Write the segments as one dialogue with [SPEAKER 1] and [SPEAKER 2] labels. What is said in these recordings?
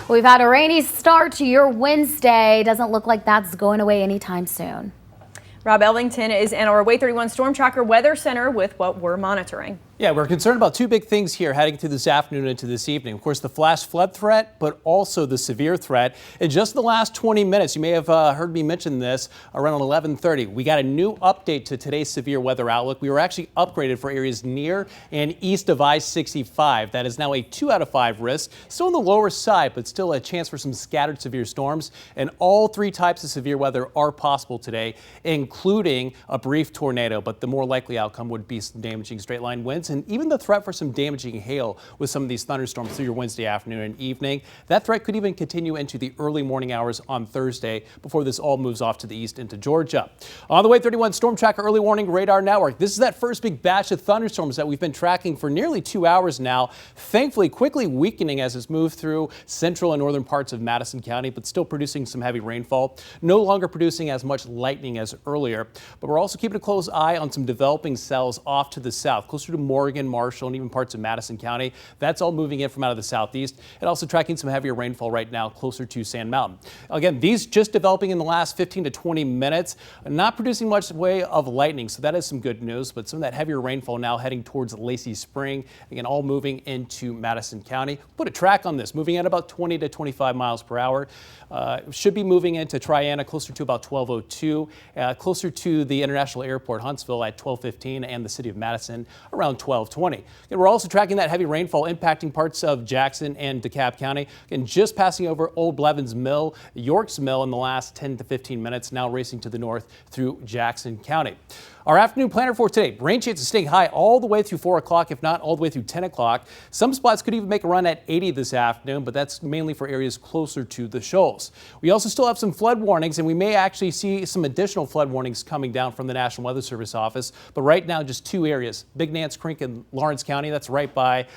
[SPEAKER 1] We've had a rainy start to your Wednesday. Doesn't look like that's going away anytime soon.
[SPEAKER 2] Rob Elvington is in our Way 31 Storm Tracker Weather Center with what we're monitoring.
[SPEAKER 3] Yeah, we're concerned about two big things here heading through this afternoon into this evening. Of course, the flash flood threat, but also the severe threat. In just the last 20 minutes, you may have heard me mention this around 11:30. We got a new update to today's severe weather outlook. We were actually upgraded for areas near and east of I-65. That is now a 2 out of 5 risk. Still on the lower side, but still a chance for some scattered severe storms. And all three types of severe weather are possible today, including a brief tornado. But the more likely outcome would be some damaging straight line winds and even the threat for some damaging hail with some of these thunderstorms through your Wednesday afternoon and evening. That threat could even continue into the early morning hours on Thursday before this all moves off to the east into Georgia. On the Way 31 Storm Tracker Early Warning Radar Network, this is that first big batch of thunderstorms that we've been tracking for nearly 2 hours now. Thankfully, quickly weakening as it's moved through central and northern parts of Madison County, but still producing some heavy rainfall. No longer producing as much lightning as earlier, but we're also keeping a close eye on some developing cells off to the south, closer to Morgan, Marshall, and even parts of Madison County. That's all moving in from out of the southeast and also tracking some heavier rainfall right now closer to Sand Mountain. Again, these just developing in the last 15 to 20 minutes, not producing much way of lightning, so that is some good news, but some of that heavier rainfall now heading towards Lacey Spring. Again, all moving into Madison County. Put a track on this, moving at about 20 to 25 miles per hour. Should be moving into Triana closer to about 12:02, closer to the International Airport Huntsville at 12:15 and the city of Madison around 12:20. And we're also tracking that heavy rainfall impacting parts of Jackson and DeKalb County. And just passing over Old Blevins Mill, York's Mill in the last 10 to 15 minutes, now racing to the north through Jackson County. Our afternoon planner for today, rain chances staying high all the way through 4 o'clock, if not all the way through 10 o'clock. Some spots could even make a run at 80 this afternoon, but that's mainly for areas closer to the shoals. We also still have some flood warnings, and we may actually see some additional flood warnings coming down from the National Weather Service office. But right now, just two areas, Big Nance Creek in Lawrence County, that's right by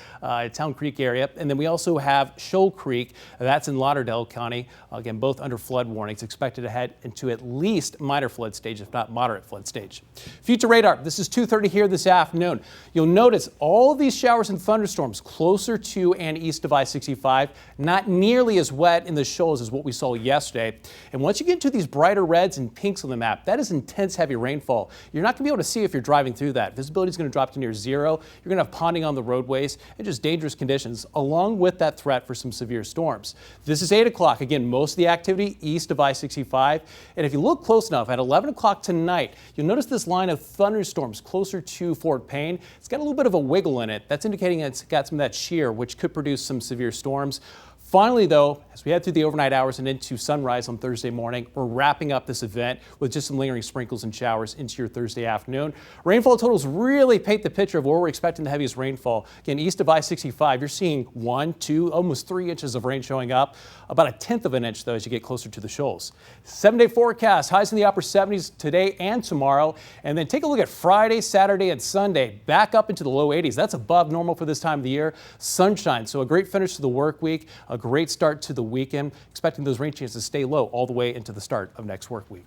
[SPEAKER 3] Town Creek area. And then we also have Shoal Creek, that's in Lauderdale County. Again, both under flood warnings, expected to head into at least minor flood stage, if not moderate flood stage. Future radar, this is 2:30 here this afternoon. You'll notice all of these showers and thunderstorms closer to and east of I-65, not nearly as wet in the shoals as what we saw yesterday. And once you get into these brighter reds and pinks on the map, that is intense heavy rainfall. You're not going to be able to see if you're driving through that. Visibility is going to drop to near zero. You're going to have ponding on the roadways and just dangerous conditions, along with that threat for some severe storms. This is 8 o'clock. Again, most of the activity east of I-65. And if you look close enough, at 11 o'clock tonight, you'll notice this line of thunderstorms closer to Fort Payne. It's got a little bit of a wiggle in it. That's indicating it's got some of that shear, which could produce some severe storms. Finally, though, as we head through the overnight hours and into sunrise on Thursday morning, we're wrapping up this event with just some lingering sprinkles and showers into your Thursday afternoon. Rainfall totals really paint the picture of where we're expecting the heaviest rainfall. Again, east of I-65, you're seeing 1, 2, almost 3 inches of rain showing up. About 1/10 of an inch, though, as you get closer to the shoals. 7-day forecast, highs in the upper 70s today and tomorrow. And then take a look at Friday, Saturday, and Sunday, back up into the low 80s. That's above normal for this time of the year. Sunshine, so a great finish to the work week. A great start to the weekend. Expecting those rain chances to stay low all the way into the start of next work week.